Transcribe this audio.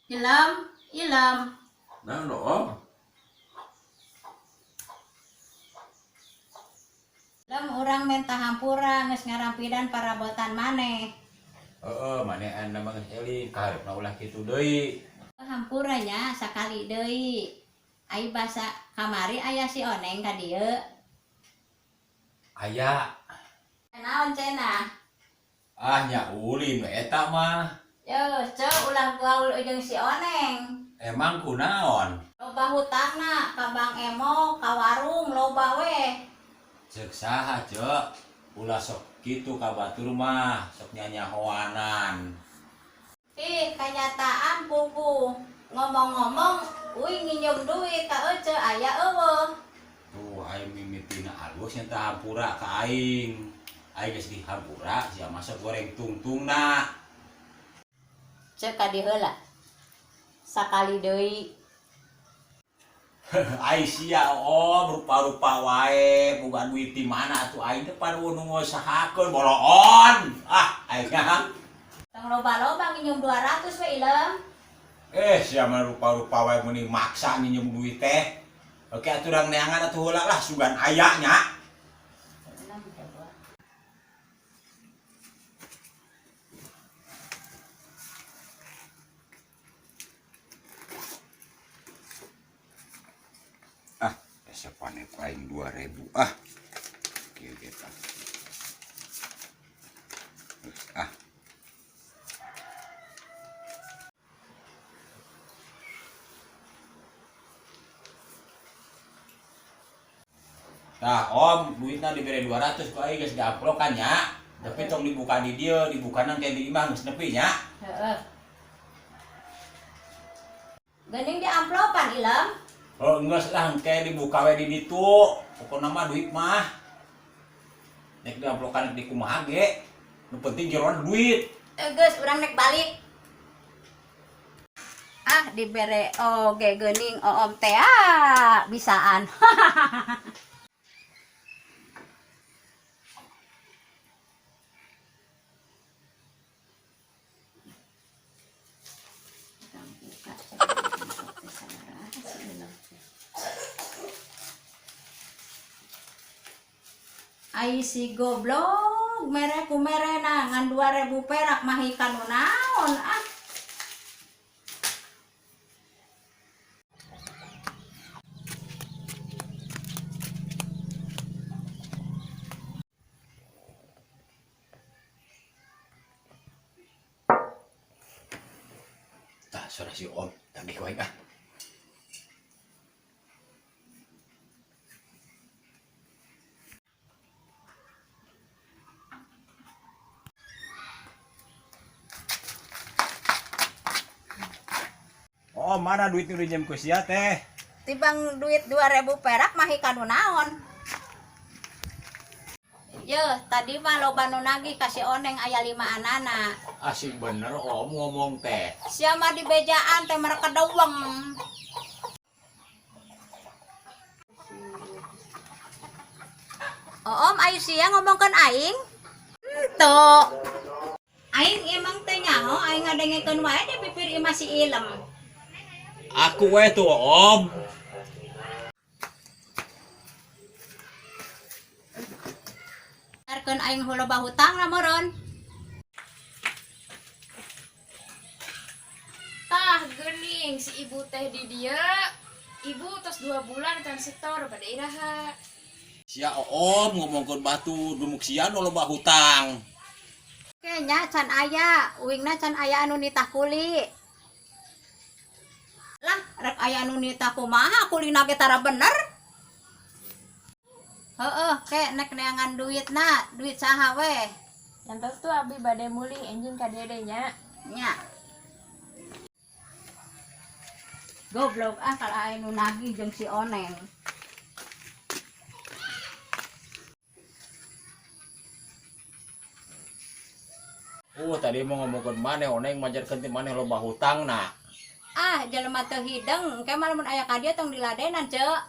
Ilem, ilem. Nah, no, Om. Ilem urang minta hampura geus ngarampidan parabotan maneh. Maneh anda mah geus eling kaharepna ulah kitu deui. Hampura nya sakali deui. Ai basa kamari aya si Oneng ka dieu. Aya. Naon cenah? Nya ulin we eta mah. Yo, ceu ulah gaul jeung si Oneng. Emang kunaon? Loba hutangna ka Bang Emo, ka warung loba we. Ceuk saha, Cek? Ulah sok kitu ka batur mah, sok nyanyahoanan. Kanyataan pugu. Ngomong-ngomong, uing nginjem duit ka ece aya eueuh. Tuh, aing mimitina alus nya teh hampura ka aing. Aing geus dihampura, sia masuk goreng tungtungna. Cek ka dieu heula. Sakali deui. Aing sia Om, rupa-rupa wae, boga duit di mana atuh aing teh paruh nu ngusahakeun boloon. Aing mah. Tong loba-loba nginjem 200 we Ilem. Sia mah rupa-rupa wae muni maksa nginjem duit teh. Oke aturan neangan atuh heula lah sugan aya nya. Sepaneh paling 2000 kieu kita. Nah, Om, duitna dibere 200 ku aing geus diamplokan nya. Tapi tong dibuka di dieu, dibukanan teh di imah geus nepi nya. Heeh. Geuning di amplopan Ilem. Geus lah engke dibuka we di ditu. Pokona mah duit mah. Nek diamplokan di kumaha ge. Nu penting jeroan duit. Geus urang nek balik. Dibere oge geuning Om teh bisaan. Ai si goblok mere ku merena ngan 2000 perak mah ikan nu naon Tah suara si Om tagih wae Oh, mana duit nu dinjem ku sia teh? Tibang duit 2000 perak mah ikan nu naon. Ye, tadi mah loba nu nagih ka si Oneng aya 5 anana. Asik bener Om ngomong teh. Sia mah di bejaan teh mere kedeweng. Om ayu sia ngomongkeun aing? Henteu. Aing emang teh nyaho aing ngadengekeun wae di bibir imah si Ilem. Aku we tuh Om. Arkeun aing loba hutang lamoron. Tah geuning si ibu teh di dia. Ibu tos 2 bulan kan setor pada iraha. Sia Om ngomongkeun batu dumuk sia nu loba hutang. Kayaknya can aya, uingna can aya anu nitah kuli. Lah, rek aya anu nitah kumaha kulina ge tara bener. Ke nek neangan duitna, duit saha we? Yantos tuh abi bade muling enjing ka dede nya. Nya. Goblok kalau aya nu nagih jeung si Oneng. Tadi mau ngomongkeun maneh Oneng majarkeun ti maneh loba hutangna. Jelema teu hideng, engke mah lamun aya ka dieu tong diladenan, Cek.